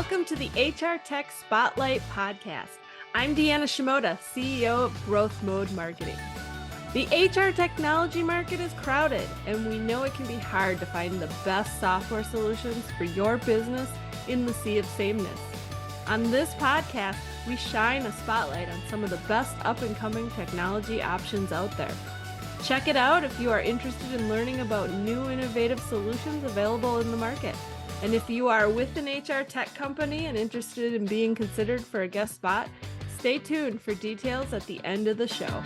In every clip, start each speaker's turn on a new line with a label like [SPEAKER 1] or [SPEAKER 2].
[SPEAKER 1] Welcome to the HR Tech Spotlight Podcast. I'm Deanna Shimoda, CEO of Growth Mode Marketing. The HR technology market is crowded, and we know it can be hard to find the best software solutions for your business in the sea of sameness. On this podcast, we shine a spotlight on some of the best up-and-coming technology options out there. Check it out if you are interested in learning about new innovative solutions available in the market. And if you are with an HR tech company and interested in being considered for a guest spot, stay tuned for details at the end of the show.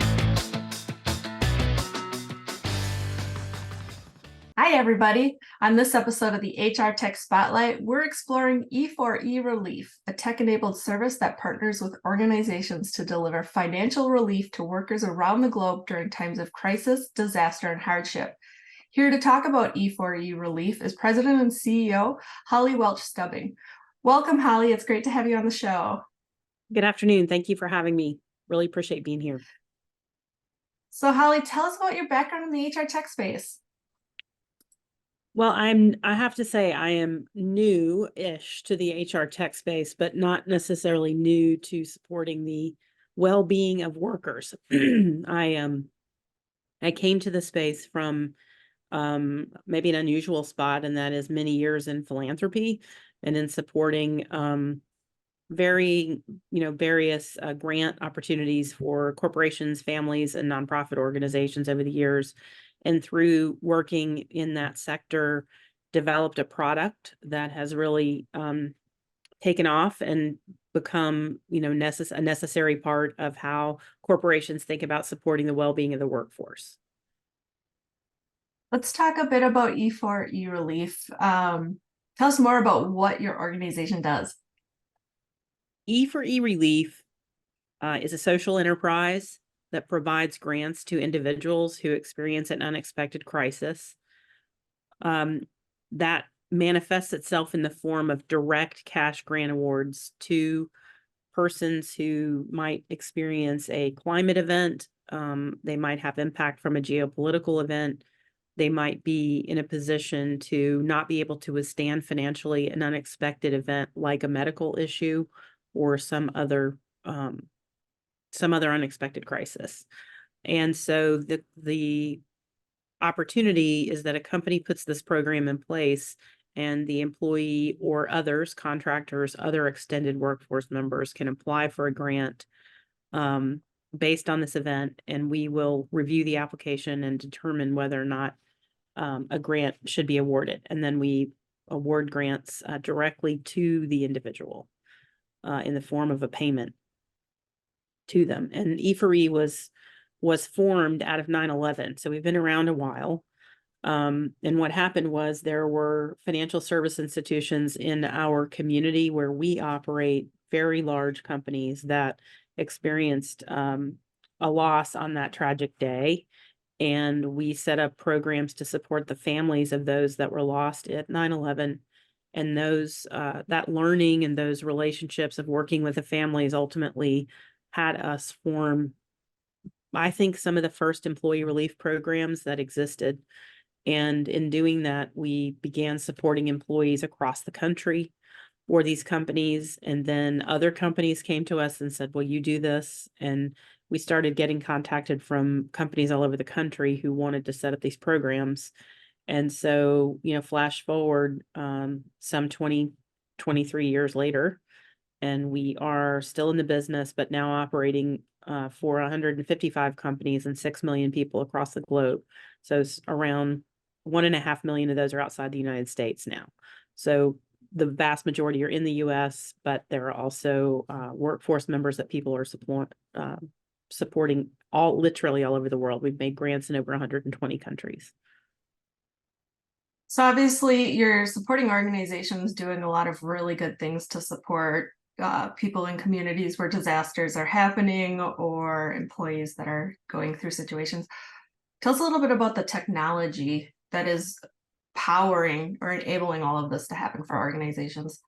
[SPEAKER 1] Hi, everybody. On this episode of the HR Tech Spotlight, we're exploring E4E Relief, a tech-enabled service that partners with organizations to deliver financial relief to workers around the globe during times of crisis, disaster, and hardship. Here to talk about E4E Relief is President and CEO, Holly Welch Stubbing. Welcome, Holly. It's great to have you on the show.
[SPEAKER 2] Good afternoon. Thank you for having me. Really appreciate being here.
[SPEAKER 1] So, Holly, tell us about your background in the HR tech space.
[SPEAKER 2] Well, I have to say I am new-ish to the HR tech space, but not necessarily new to supporting the well-being of workers. I came to the space from maybe an unusual spot, and that is many years in philanthropy and in supporting various grant opportunities for corporations, families, and nonprofit organizations over the years. And through working in that sector, developed a product that has really taken off and become, a necessary part of how corporations think about supporting the well-being of the workforce.
[SPEAKER 1] Let's talk a bit about E4E Relief. Tell us more about what your organization does.
[SPEAKER 2] E4E Relief is a social enterprise that provides grants to individuals who experience an unexpected crisis. That manifests itself in the form of direct cash grant awards to persons who might experience a climate event. They might have impact from a geopolitical event. They might be in a position to not be able to withstand financially an unexpected event like a medical issue or some other unexpected crisis. And so the opportunity is that a company puts this program in place, and the employee or others, contractors, other extended workforce members can apply for a grant based on this event, and we will review the application and determine whether or not a grant should be awarded. And then we award grants directly to the individual in the form of a payment to them. And E4E was formed out of 9/11. So we've been around a while. And what happened was there were financial service institutions in our community where we operate, very large companies that experienced a loss on that tragic day. And we set up programs to support the families of those that were lost at 9/11. And those that learning and those relationships of working with the families ultimately had us form, I think, some of the first employee relief programs that existed. And in doing that, we began supporting employees across the country for these companies. And then other companies came to us and said, well, you do this. And we started getting contacted from companies all over the country who wanted to set up these programs. And so, flash forward some 23 years later, and we are still in the business, but now operating for 155 companies and 6 million people across the globe. So it's around 1.5 million of those are outside the United States now. So the vast majority are in the U.S., but there are also workforce members that people are supporting literally all over the world. We've made grants in over 120 countries.
[SPEAKER 1] So obviously you're supporting organizations doing a lot of really good things to support people in communities where disasters are happening or employees that are going through situations. Tell us a little bit about the technology that is powering or enabling all of this to happen for organizations.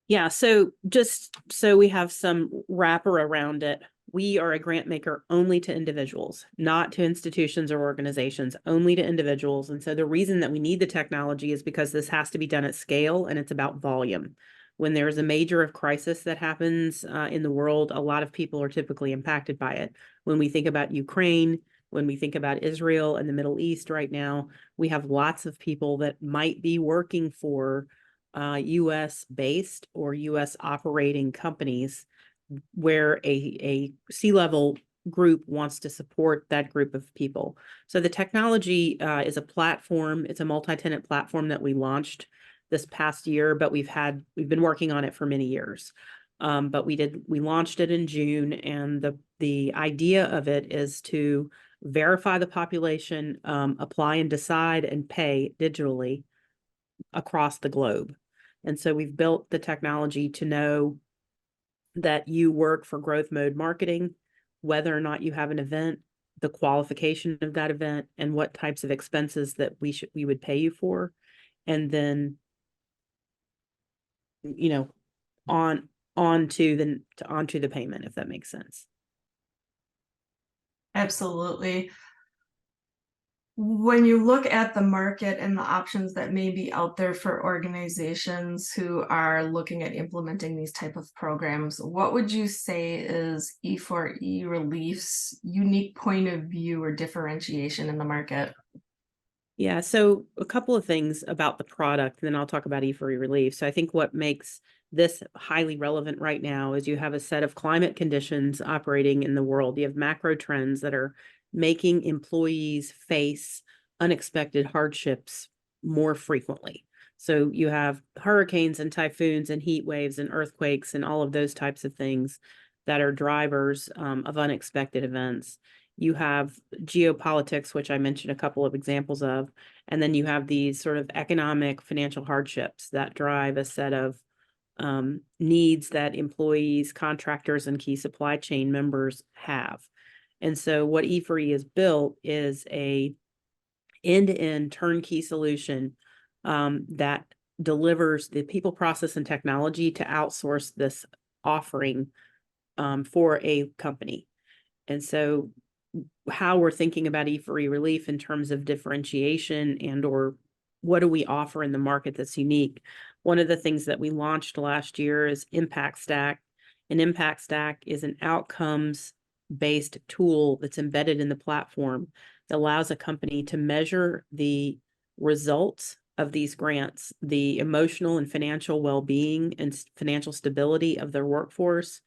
[SPEAKER 2] Yeah, so just so we have some wrapper around it, we are a grant maker only to individuals, not to institutions or organizations, only to individuals. And so the reason that we need the technology is because this has to be done at scale, and it's about volume. When there's a major crisis that happens in the world, a lot of people are typically impacted by it. When we think about Ukraine, when we think about Israel and the Middle East right now, we have lots of people that might be working for US based or US operating companies where a C-level group wants to support that group of people. So the technology is a platform. It's a multi-tenant platform that we launched this past year, but we've been working on it for many years. But we launched it in June, and the idea of it is to verify the population, apply and decide and pay digitally across the globe. And so we've built the technology to know that you work for growth mode marketing, whether or not you have an event, the qualification of that event, and what types of expenses that we would pay you for, and then onto the payment, if that makes sense.
[SPEAKER 3] Absolutely. When you look at the market and the options that may be out there for organizations who are looking at implementing these type of programs, what would you say is E4E Relief's unique point of view or differentiation in the market?
[SPEAKER 2] Yeah, so a couple of things about the product, and then I'll talk about E4E Relief. So I think what makes this highly relevant right now is you have a set of climate conditions operating in the world. You have macro trends that are making employees face unexpected hardships more frequently. So you have hurricanes and typhoons and heat waves and earthquakes and all of those types of things that are drivers of unexpected events. You have geopolitics, which I mentioned a couple of examples of, and then you have these sort of economic financial hardships that drive a set of needs that employees, contractors, and key supply chain members have. And so what E4E has built is a end-to-end turnkey solution that delivers the people, process, and technology to outsource this offering for a company. And so how we're thinking about E4E Relief in terms of differentiation and or what do we offer in the market that's unique. One of the things that we launched last year is Impact Stack. And Impact Stack is an outcomes-based tool that's embedded in the platform that allows a company to measure the results of these grants, the emotional and financial well-being and financial stability of their workforce,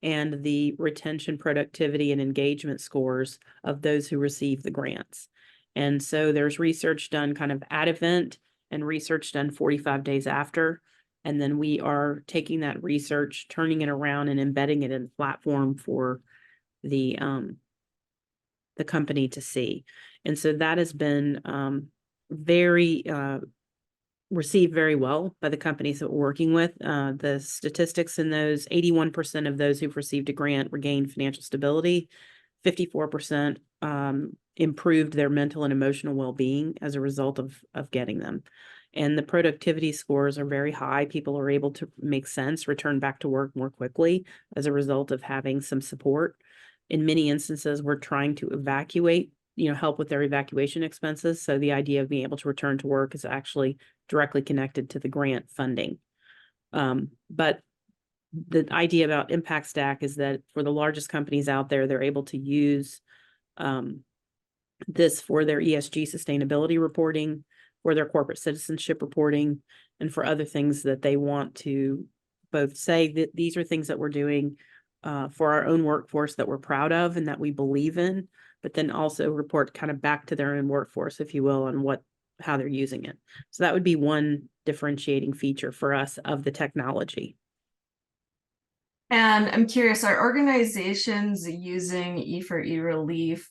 [SPEAKER 2] and the retention, productivity, and engagement scores of those who receive the grants. And so there's research done kind of at event and research done 45 days after. And then we are taking that research, turning it around and embedding it in the platform for the company to see. And so that has been received very well by the companies that we're working with. The statistics in those, 81% of those who've received a grant regained financial stability, 54% improved their mental and emotional well-being as a result of getting them. And the productivity scores are very high. People are able to make sense, return back to work more quickly as a result of having some support. In many instances, we're trying to help with their evacuation expenses. So the idea of being able to return to work is actually directly connected to the grant funding. But the idea about Impact Stack is that for the largest companies out there, they're able to use this for their ESG sustainability reporting, for their corporate citizenship reporting, and for other things that they want to both say that these are things that we're doing for our own workforce that we're proud of and that we believe in, but then also report kind of back to their own workforce, if you will, on how they're using it. So that would be one differentiating feature for us of the technology.
[SPEAKER 3] And I'm curious, are organizations using E4E Relief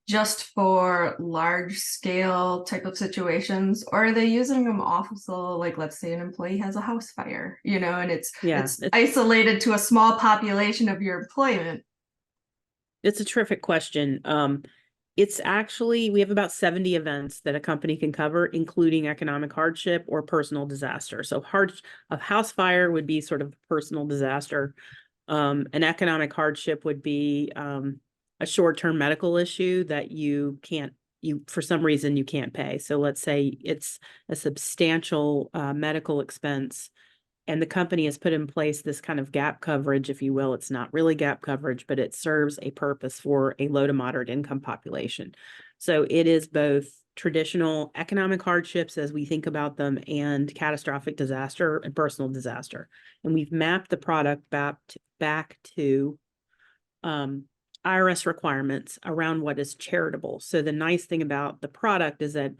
[SPEAKER 3] just for large scale type of situations, or are they using them also, like let's say an employee has a house fire, and it's isolated to a small population of your employment?
[SPEAKER 2] It's a terrific question. It's actually, we have about 70 events that a company can cover, including economic hardship or personal disaster. So a house fire would be sort of personal disaster. An economic hardship would be a short-term medical issue that for some reason you can't pay. So let's say it's a substantial medical expense And the company has put in place this kind of gap coverage, if you will. It's not really gap coverage, but it serves a purpose for a low to moderate income population. So it is both traditional economic hardships as we think about them and catastrophic disaster and personal disaster. And we've mapped the product back to IRS requirements around what is charitable. So the nice thing about the product is that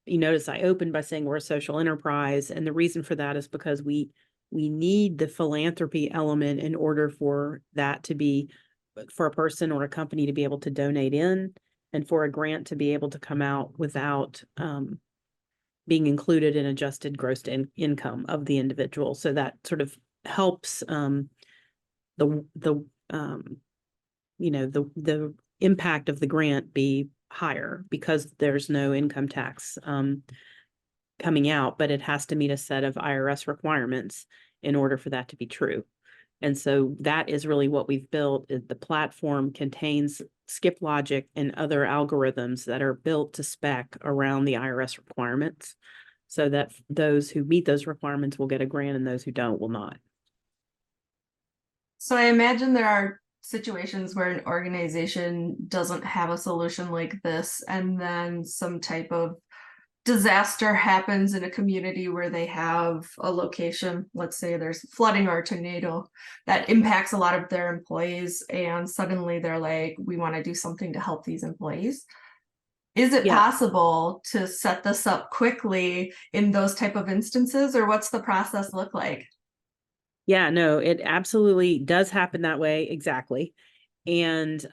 [SPEAKER 2] you notice I opened by saying we're a social enterprise. And the reason for that is because we need the philanthropy element in order for that to be, for a person or a company to be able to donate in, and for a grant to be able to come out without being included in adjusted gross income of the individual. So that sort of helps the impact of the grant be higher because there's no income tax coming out, but it has to meet a set of IRS requirements in order for that to be true. And so that is really what we've built. The platform contains skip logic and other algorithms that are built to spec around the IRS requirements so that those who meet those requirements will get a grant and those who don't will not.
[SPEAKER 3] So I imagine there are situations where an organization doesn't have a solution like this, and then some type of disaster happens in a community where they have a location, let's say there's flooding or a tornado that impacts a lot of their employees, and suddenly they're like, we want to do something to help these employees. Is it possible to set this up quickly in those type of instances, or what's the process look like?
[SPEAKER 2] Yeah, no, it absolutely does happen that way. Exactly. And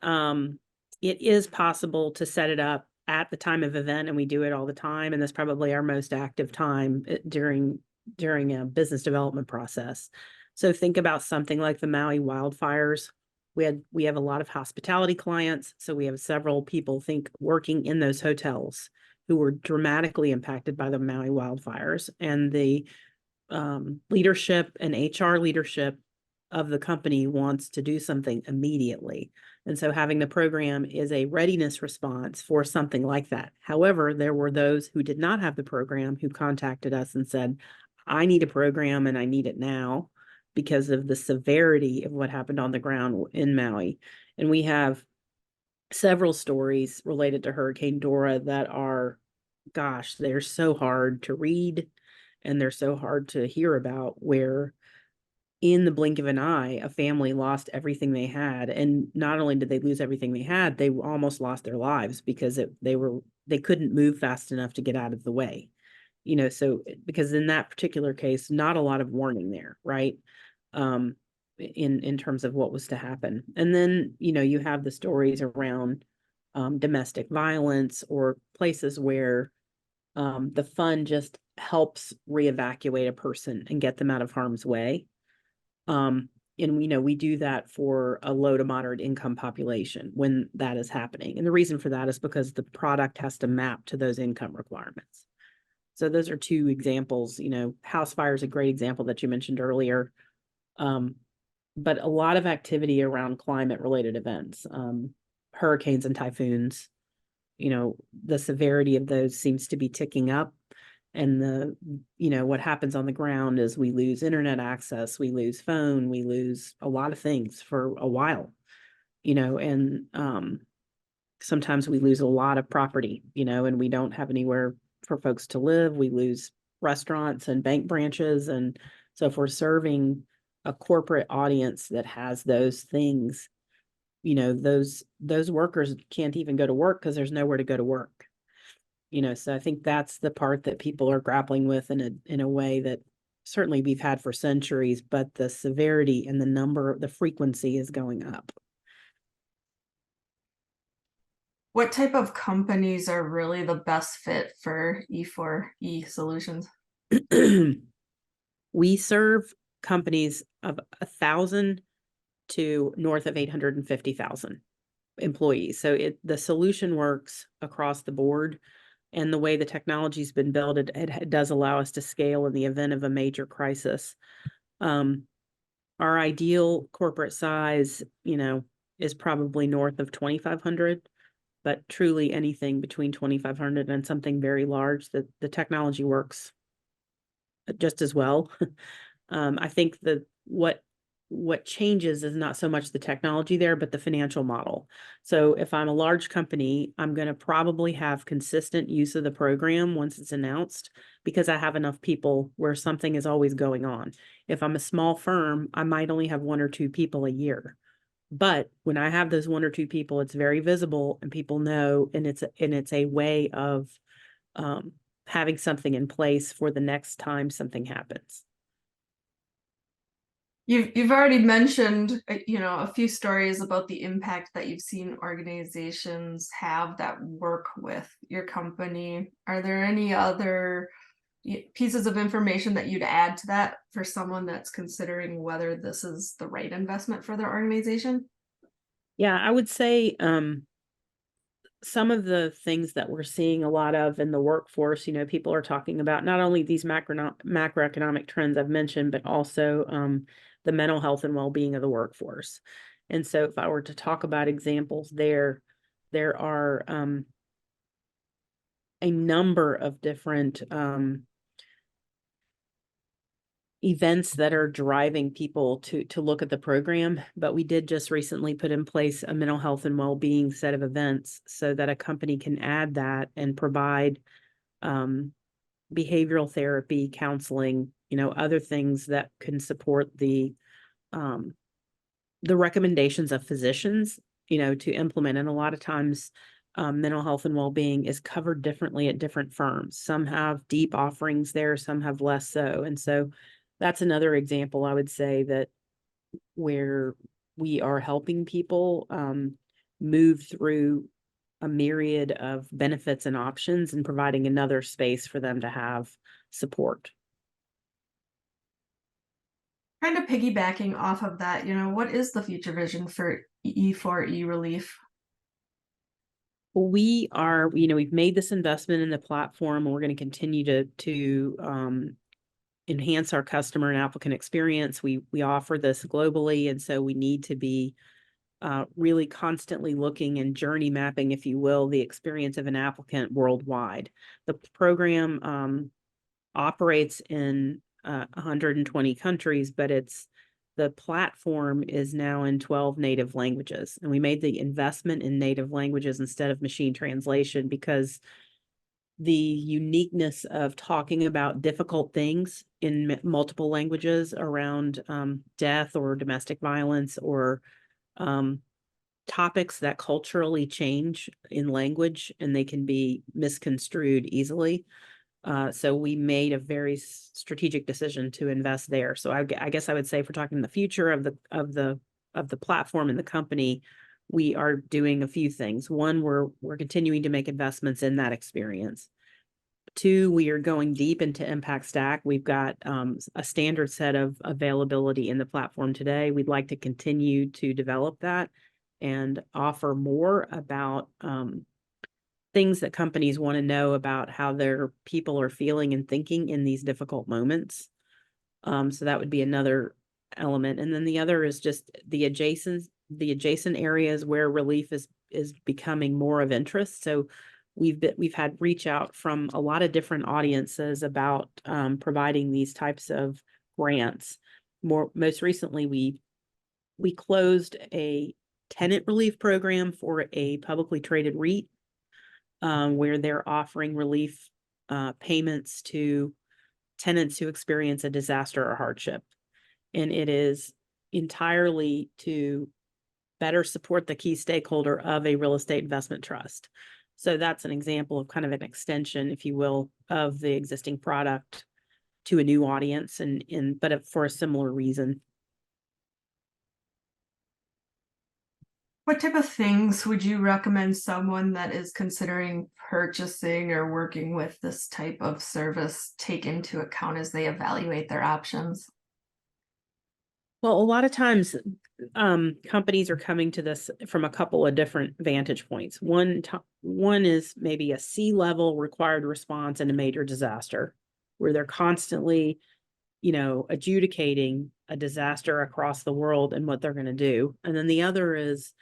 [SPEAKER 2] it is possible to set it up at the time of event, and we do it all the time. And that's probably our most active time during a business development process. So think about something like the Maui wildfires. We have a lot of hospitality clients. So we have several people working in those hotels who were dramatically impacted by the Maui wildfires, and the leadership and HR leadership of the company wants to do something immediately. And so having the program is a readiness response for something like that. However, there were those who did not have the program who contacted us and said, I need a program and I need it now because of the severity of what happened on the ground in Maui. And we have several stories related to Hurricane Dora that are, gosh, they're so hard to read and they're so hard to hear about, where in the blink of an eye, a family lost everything they had. And not only did they lose everything they had, they almost lost their lives because they couldn't move fast enough to get out of the way. So because in that particular case, not a lot of warning there, right? In terms of what was to happen. And then, you have the stories around domestic violence or places where the fund just helps re-evacuate a person and get them out of harm's way. And we do that for a low to moderate income population when that is happening. And the reason for that is because the product has to map to those income requirements. So those are two examples. House fire is a great example that you mentioned earlier. But a lot of activity around climate related events, hurricanes and typhoons, the severity of those seems to be ticking up. And what happens on the ground is we lose internet access, we lose phone, we lose a lot of things for a while, and sometimes we lose a lot of property, and we don't have anywhere for folks to live. We lose restaurants and bank branches. And so if we're serving a corporate audience that has those things, those workers can't even go to work because there's nowhere to go to work. So I think that's the part that people are grappling with in a way that certainly we've had for centuries, but the severity and the frequency is going up.
[SPEAKER 3] What type of companies are really the best fit for E4E solutions?
[SPEAKER 2] We serve companies of 1,000 to north of 850,000 employees. So the solution works across the board. And the way the technology's been built, it does allow us to scale in the event of a major crisis. Our ideal corporate size, is probably north of 2,500, but truly anything between 2,500 and something very large, that the technology works just as well. I think what changes is not so much the technology there, but the financial model. So if I'm a large company, I'm going to probably have consistent use of the program once it's announced because I have enough people where something is always going on. If I'm a small firm, I might only have 1 or 2 people a year. But when I have those 1 or 2 people, it's very visible and people know, and it's a way of having something in place for the next time something happens.
[SPEAKER 3] You've already mentioned, a few stories about the impact that you've seen organizations have that work with your company. Are there any other pieces of information that you'd add to that for someone that's considering whether this is the right investment for their organization?
[SPEAKER 2] Yeah, I would say some of the things that we're seeing a lot of in the workforce, people are talking about not only these macroeconomic trends I've mentioned, but also the mental health and well-being of the workforce. And so if I were to talk about examples there are a number of different events that are driving people to look at the program, but we did just recently put in place a mental health and well-being set of events so that a company can add that and provide behavioral therapy, counseling, other things that can support the recommendations of physicians, to implement. And a lot of times mental health and well-being is covered differently at different firms. Some have deep offerings there, some have less so. And so that's another example, I would say, that where we are helping people move through a myriad of benefits and options and providing another space for them to have support.
[SPEAKER 3] Kind of piggybacking off of that, what is the future vision for E4E Relief?
[SPEAKER 2] We are, we've made this investment in the platform, and we're going to continue to enhance our customer and applicant experience. We offer this globally, and so we need to be really constantly looking and journey mapping, if you will, the experience of an applicant worldwide. The program operates in 120 countries, but the platform is now in 12 native languages. And we made the investment in native languages instead of machine translation because the uniqueness of talking about difficult things in multiple languages around death or domestic violence or topics that culturally change in language and they can be misconstrued easily. So we made a very strategic decision to invest there. So I guess I would say, if we're talking the future of the platform and the company, we are doing a few things. One, we're continuing to make investments in that experience. 2, we are going deep into Impact Stack. We've got a standard set of availability in the platform today. We'd like to continue to develop that and offer more about things that companies want to know about how their people are feeling and thinking in these difficult moments. So that would be another element. And then the other is just the adjacent areas where relief is becoming more of interest. So we've had reach out from a lot of different audiences about providing these types of grants. Most recently, we closed a tenant relief program for a publicly traded REIT, where they're offering relief payments to tenants who experience a disaster or hardship. And it is entirely to better support the key stakeholder of a real estate investment trust. So that's an example of kind of an extension, if you will, of the existing product to a new audience, but for a similar reason.
[SPEAKER 3] What type of things would you recommend someone that is considering purchasing or working with this type of service take into account as they evaluate their options?
[SPEAKER 2] Well, a lot of times companies are coming to this from a couple of different vantage points. One is maybe a C-level required response in a major disaster, where they're constantly, adjudicating a disaster across the world and what they're going to do. And then the other is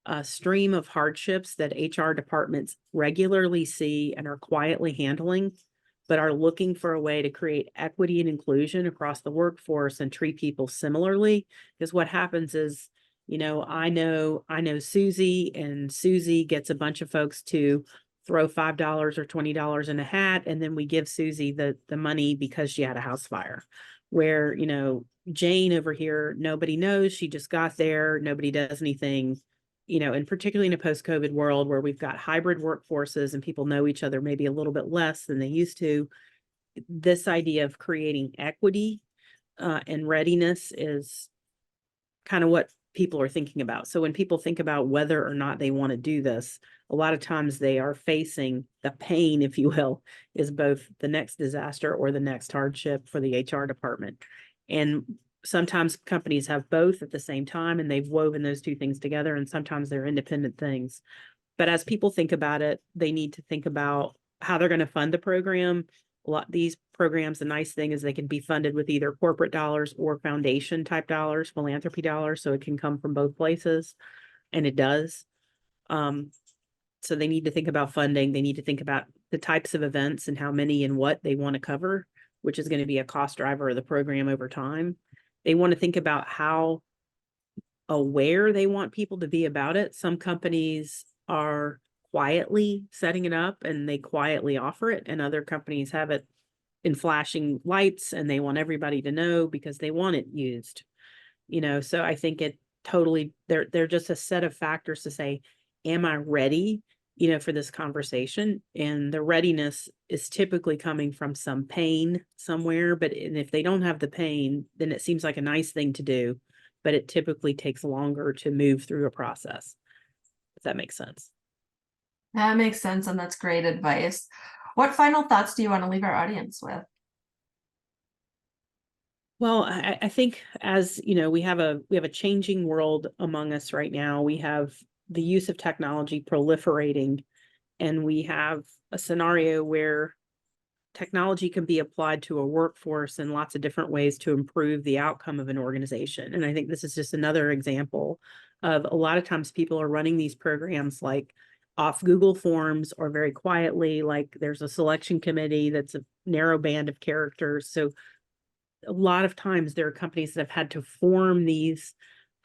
[SPEAKER 2] a stream of hardships that HR departments regularly see and are quietly handling but are looking for a way to create equity and inclusion across the workforce and treat people similarly. Because what happens is, I know Susie, and Susie gets a bunch of folks to throw $5 or $20 in a hat, and then we give Susie the money because she had a house fire. Where, Jane over here, nobody knows, she just got there, nobody does anything, and particularly in a post-COVID world where we've got hybrid workforces and people know each other maybe a little bit less than they used to. This idea of creating equity and readiness is kind of what people are thinking about. So when people think about whether or not they want to do this, a lot of times they are facing the pain, if you will, is both the next disaster or the next hardship for the HR department. And sometimes companies have both at the same time, and they've woven those two things together, and sometimes they're independent things. But as people think about it, they need to think about how they're going to fund the program. A lot these programs, the nice thing is they can be funded with either corporate dollars or foundation type dollars, philanthropy dollars, so it can come from both places, and it does. So they need to think about funding. They need to think about the types of events and how many and what they want to cover, which is going to be a cost driver of the program over time. They want to think about how aware they want people to be about it. Some companies are quietly setting it up and they quietly offer it, and other companies have it in flashing lights and they want everybody to know because they want it used. So I think it totally, they're just a set of factors to say, am I ready, for this conversation? And the readiness is typically coming from some pain somewhere, and if they don't have the pain, then it seems like a nice thing to do, but it typically takes longer to move through a process. If that makes sense.
[SPEAKER 3] That makes sense, and that's great advice. What final thoughts do you want to leave our audience with?
[SPEAKER 2] Well, I think, as we have a changing world among us right now. We have the use of technology proliferating, and we have a scenario where technology can be applied to a workforce in lots of different ways to improve the outcome of an organization. And I think this is just another example of, a lot of times people are running these programs like off Google Forms or very quietly, like there's a selection committee that's a narrow band of characters. So a lot of times there are companies that have had to form these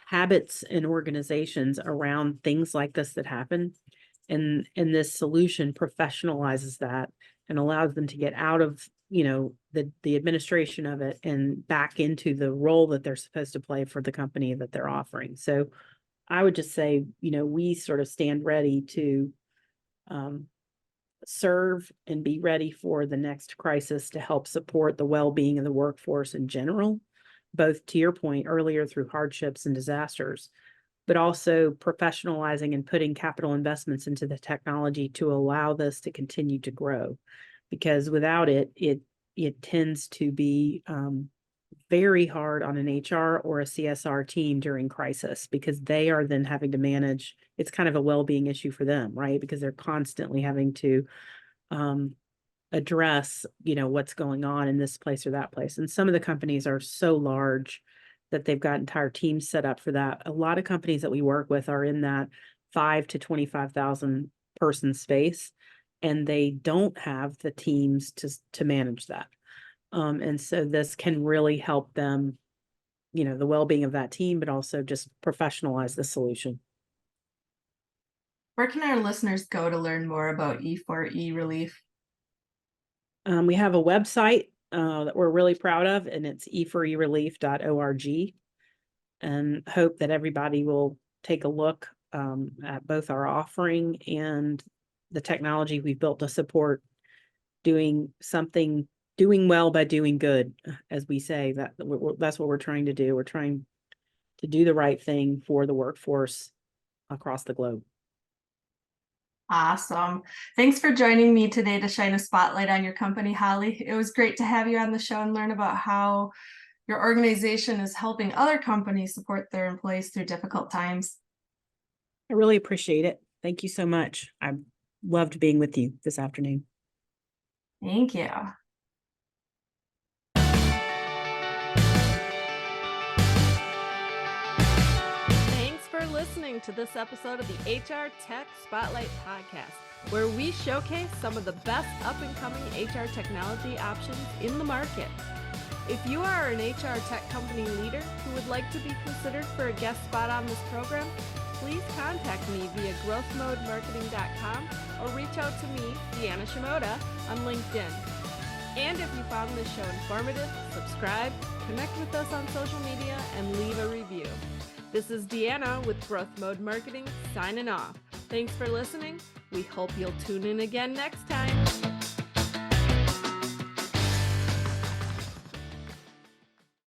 [SPEAKER 2] habits and organizations around things like this that happen. And this solution professionalizes that and allows them to get out of, the administration of it and back into the role that they're supposed to play for the company that they're offering. So I would just say, we sort of stand ready to serve and be ready for the next crisis to help support the well-being of the workforce in general, both, to your point earlier, through hardships and disasters, but also professionalizing and putting capital investments into the technology to allow this to continue to grow. Because without it, it tends to be very hard on an HR or a CSR team during crisis, because they are then having to manage, it's kind of a well-being issue for them, right? Because they're constantly having to address, what's going on in this place or that place. And some of the companies are so large that they've got entire teams set up for that. A lot of companies that we work with are in that 5 to 25,000 person space, and they don't have the teams to manage that. And so this can really help them, the well-being of that team, but also just professionalize the solution.
[SPEAKER 3] Where can our listeners go to learn more about E4E Relief?
[SPEAKER 2] We have a website that we're really proud of, and it's e4erelief.org, and hope that everybody will take a look at both our offering and the technology we've built to support doing well by doing good, as we say. That's what we're trying to do. We're trying to do the right thing for the workforce across the globe.
[SPEAKER 3] Awesome. Thanks for joining me today to shine a spotlight on your company, Holly. It was great to have you on the show and learn about how your organization is helping other companies support their employees through difficult times.
[SPEAKER 2] I really appreciate it. Thank you so much. I loved being with you this afternoon.
[SPEAKER 3] Thank you.
[SPEAKER 1] Thanks for listening to this episode of the HR Tech Spotlight Podcast. where we showcase some of the best up-and-coming HR technology options in the market. If you are an HR tech company leader who would like to be considered for a guest spot on this program, please contact me via growthmodemarketing.com or reach out to me, Deanna Shimoda, on LinkedIn. And if you found this show informative, subscribe, connect with us on social media, and leave a review. This is Deanna with Growth Mode Marketing signing off. Thanks for listening. We hope you'll tune in again next time.